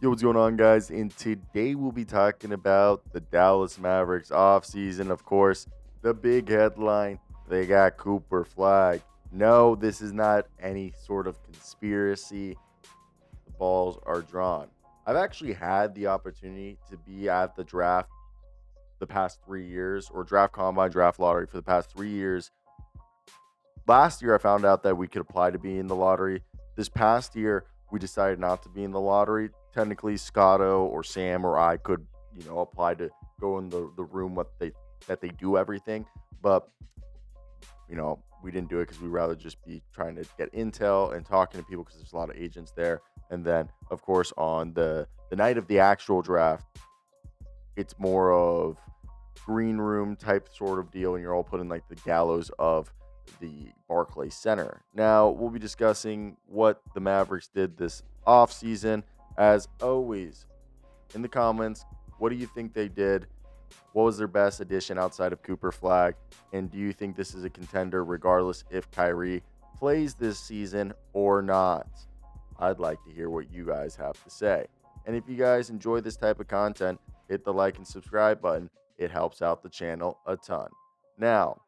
Yo, what's going on, guys? And today we'll be talking about the Dallas Mavericks offseason. Of course, the big headline, they got Cooper Flagg. No, this is not any sort of conspiracy. The balls are drawn. I've actually had the opportunity to be at the draft the past 3 years, or draft combine, draft lottery for the past 3 years. Last year, I found out that we could apply to be in the lottery. This past year, we decided not to be in the lottery. Technically, Scotto or Sam or I could, apply to go in the room that they do everything. But we didn't do it because we'd rather just be trying to get intel and talking to people because there's a lot of agents there. And then, of course, on the night of the actual draft, it's more of green room type sort of deal, and you're all put in like the gallows of the Barclays Center. Now, we'll be discussing what the Mavericks did this offseason. As always, in the comments, what do you think they did? What was their best addition outside of Cooper Flagg? And do you think this is a contender regardless if Kyrie plays this season or not? I'd like to hear what you guys have to say. And if you guys enjoy this type of content, hit the like and subscribe button. It helps out the channel a ton. Now,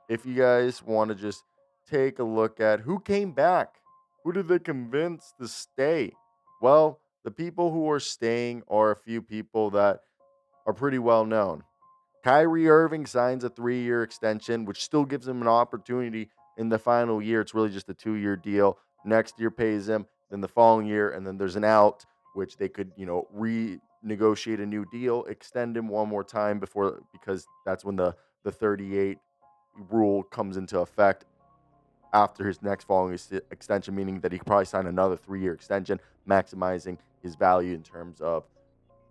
if you guys want to just take a look at who came back, who did they convince to stay? Well, the people who are staying are a few people that are pretty well known. Kyrie Irving signs a 3-year extension, which still gives him an opportunity in the final year. It's really just a 2-year deal. Next year pays him, then the following year, and then there's an out, which they could, renegotiate a new deal, extend him one more time because that's when the 38 rule comes into effect after his next following extension, meaning that he could probably sign another 3-year extension, maximizing his value in terms of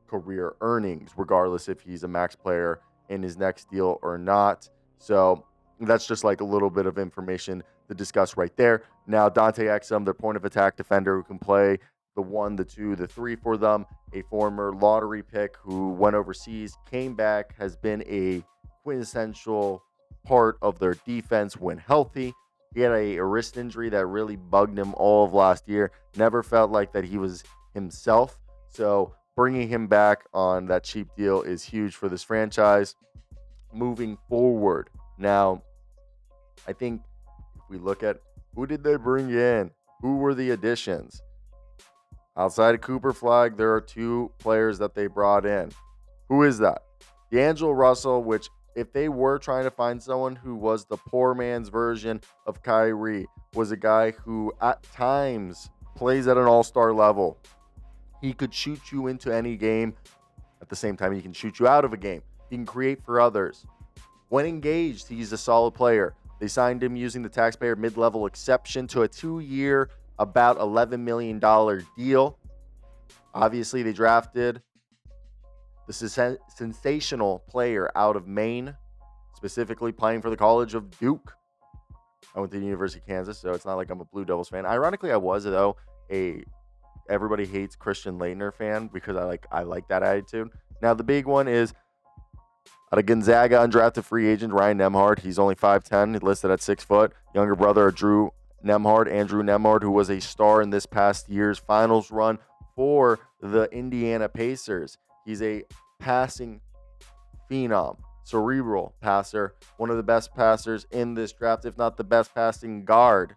career earnings, regardless if he's a max player in his next deal or not. So that's just like a little bit of information to discuss right there. Now, Dante Exum, their point of attack defender who can play the 1, the 2, the 3 for them, a former lottery pick who went overseas, came back, has been a quintessential part of their defense when healthy. He had a wrist injury that really bugged him all of last year. Never felt like that he was himself. So bringing him back on that cheap deal is huge for this franchise moving forward. Now, I think if we look at who did they bring in, who were the additions? Outside of Cooper Flagg, there are 2 players that they brought in. Who is that? D'Angelo Russell, which if they were trying to find someone who was the poor man's version of Kyrie, was a guy who at times plays at an all-star level. He could shoot you into any game. At the same time, he can shoot you out of a game. He can create for others. When engaged, he's a solid player. They signed him using the taxpayer mid-level exception to a 2-year, about $11 million deal. Obviously, they drafted the sensational player out of Maine, specifically playing for the College of Duke. I went to the University of Kansas, so it's not like I'm a Blue Devils fan. Ironically, I was, though, everybody hates Christian Laettner fan because I like that attitude. Now, the big one is out of Gonzaga, undrafted free agent Ryan Nembhard. He's only 5'10", listed at 6 foot. Younger brother Andrew Nembhard, who was a star in this past year's finals run for the Indiana Pacers. He's a passing phenom, cerebral passer, one of the best passers in this draft, if not the best passing guard,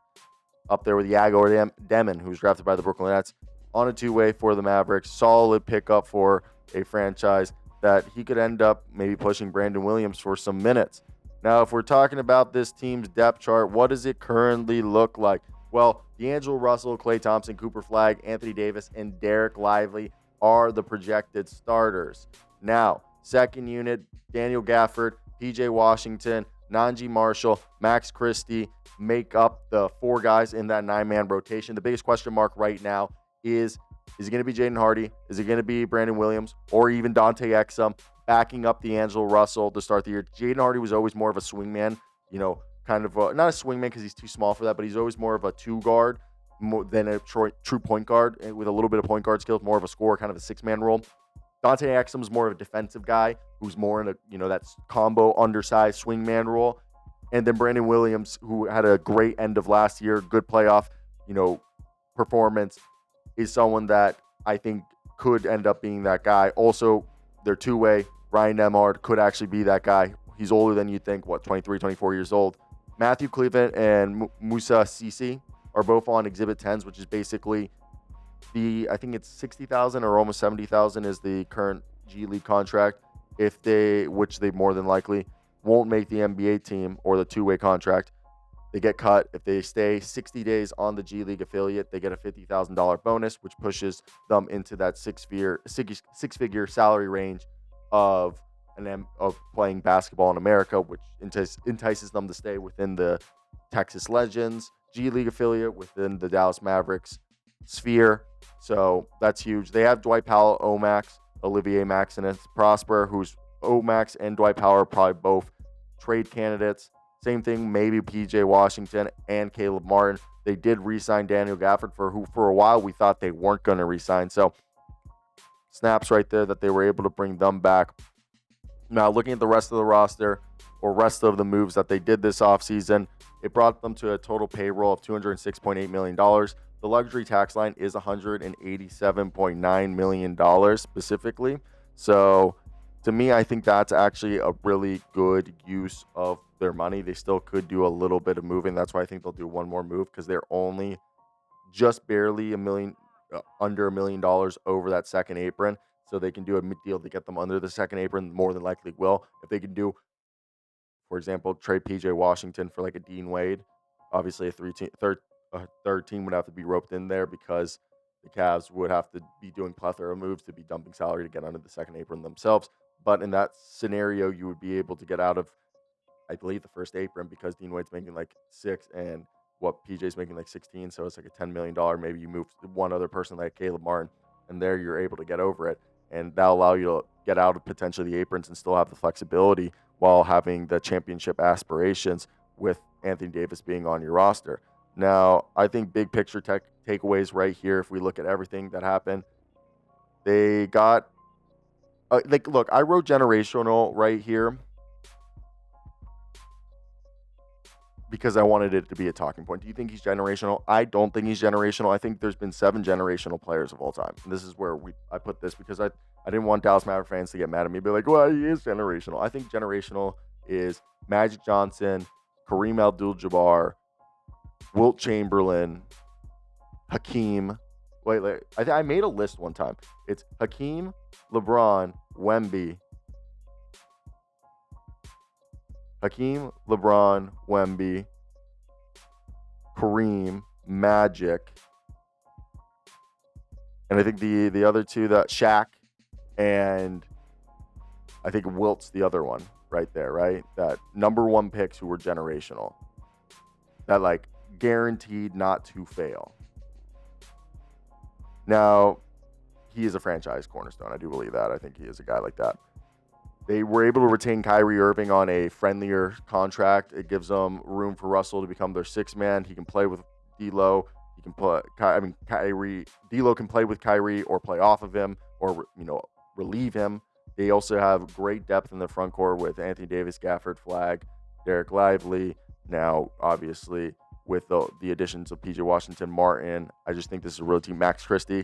up there with Yago or Demon, who's drafted by the Brooklyn Nets, on a 2-way for the Mavericks. Solid pickup for a franchise that he could end up maybe pushing Brandon Williams for some minutes. Now, if we're talking about this team's depth chart, what does it currently look like? Well, D'Angelo Russell, Klay Thompson, Cooper Flagg, Anthony Davis, and Derek Lively are the projected starters. Now, second unit, Daniel Gafford, PJ Washington, Nanji Marshall, Max Christie make up the 4 guys in that 9-man rotation. The biggest question mark right now is it going to be Jaden Hardy? Is it going to be Brandon Williams or even Dante Exum backing up D'Angelo Russell to start the year? Jaden Hardy was always more of a swingman, kind of not a swingman because he's too small for that, but he's always more of a 2 guard than a true point guard with a little bit of point guard skills, more of a scorer, kind of a 6-man role. Dante Exum is more of a defensive guy who's more in a that combo undersized swingman role. And then Brandon Williams, who had a great end of last year, good playoff, performance, is someone that I think could end up being that guy. Also, their two-way, Ryan Nembhard, could actually be that guy. He's older than you think, 23, 24 years old. Matthew Cleveland and Musa Sisi are both on Exhibit 10s, which is basically I think it's 60,000 or almost 70,000 is the current G League contract. Which they more than likely won't make the NBA team or the two-way contract, they get cut. If they stay 60 days on the G League affiliate, they get a $50,000 bonus, which pushes them into that six-figure salary range of playing basketball in America, which entices them to stay within the Texas Legends G League affiliate within the Dallas Mavericks sphere. So that's huge. They have Dwight Powell, Omax, Olivier Maxence Prosper, who's Omax and Dwight Powell are probably both trade candidates. Same thing, maybe PJ Washington and Caleb Martin. They did re-sign Daniel Gafford, who for a while we thought they weren't going to re-sign. So snaps right there that they were able to bring them back. Now, looking at the rest of the roster or rest of the moves that they did this offseason, it brought them to a total payroll of $206.8 million. The luxury tax line is $187.9 million specifically. So to me, I think that's actually a really good use of their money. They still could do a little bit of moving. That's why I think they'll do one more move, because they're only just barely under $1 million over that second apron. So they can do a deal to get them under the second apron. More than likely will. If they can do, for example, trade PJ Washington for like a Dean Wade, obviously a third team would have to be roped in there, because the Cavs would have to be doing plethora of moves to be dumping salary to get under the second apron themselves. But in that scenario, you would be able to get out of, I believe, the first apron, because Dean Wade's making like $6 and PJ's making like 16. So it's like a $10 million. Maybe you move one other person like Caleb Martin, and there you're able to get over it. And that'll allow you to get out of potentially the aprons and still have the flexibility while having the championship aspirations with Anthony Davis being on your roster. Now, I think big picture takeaways right here, if we look at everything that happened, they got, look, I wrote generational right here because I wanted it to be a talking point. Do you think he's generational? I don't think he's generational. I think there's been 7 generational players of all time. And this is where I put this, because I didn't want Dallas Mavericks fans to get mad at me, be like, well, he is generational. I think generational is Magic Johnson, Kareem Abdul-Jabbar, Wilt Chamberlain, Hakeem. I made a list one time. It's Hakeem, LeBron, Wemby, Kareem, Magic, and I think the other two, that Shaq, and I think Wilt's the other one right there, right? That number 1 picks who were generational. That like guaranteed not to fail. Now, he is a franchise cornerstone. I do believe that. I think he is a guy like that. They were able to retain Kyrie Irving on a friendlier contract. It gives them room for Russell to become their 6th man. He can play with D'Lo. He can play. D'Lo can play with Kyrie or play off of him, or relieve him. They also have great depth in the front court with Anthony Davis, Gafford, Flagg, Derek Lively. Now, obviously, with the additions of PJ Washington, Martin, I just think this is a real team. Max Christie.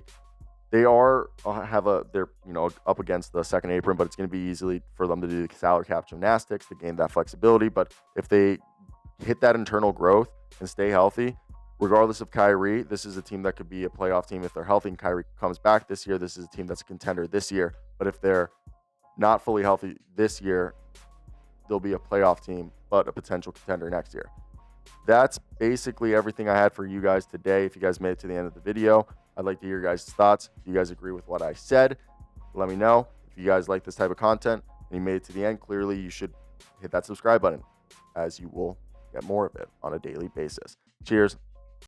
They're up against the second apron, but it's going to be easily for them to do the salary cap gymnastics to gain that flexibility. But if they hit that internal growth and stay healthy, regardless of Kyrie, this is a team that could be a playoff team if they're healthy and Kyrie comes back this year. This is a team that's a contender this year. But if they're not fully healthy this year, they'll be a playoff team, but a potential contender next year. That's basically everything I had for you guys today. If you guys made it to the end of the video, I'd like to hear your guys' thoughts. If you guys agree with what I said, let me know. If you guys like this type of content and you made it to the end, clearly you should hit that subscribe button, as you will get more of it on a daily basis. Cheers.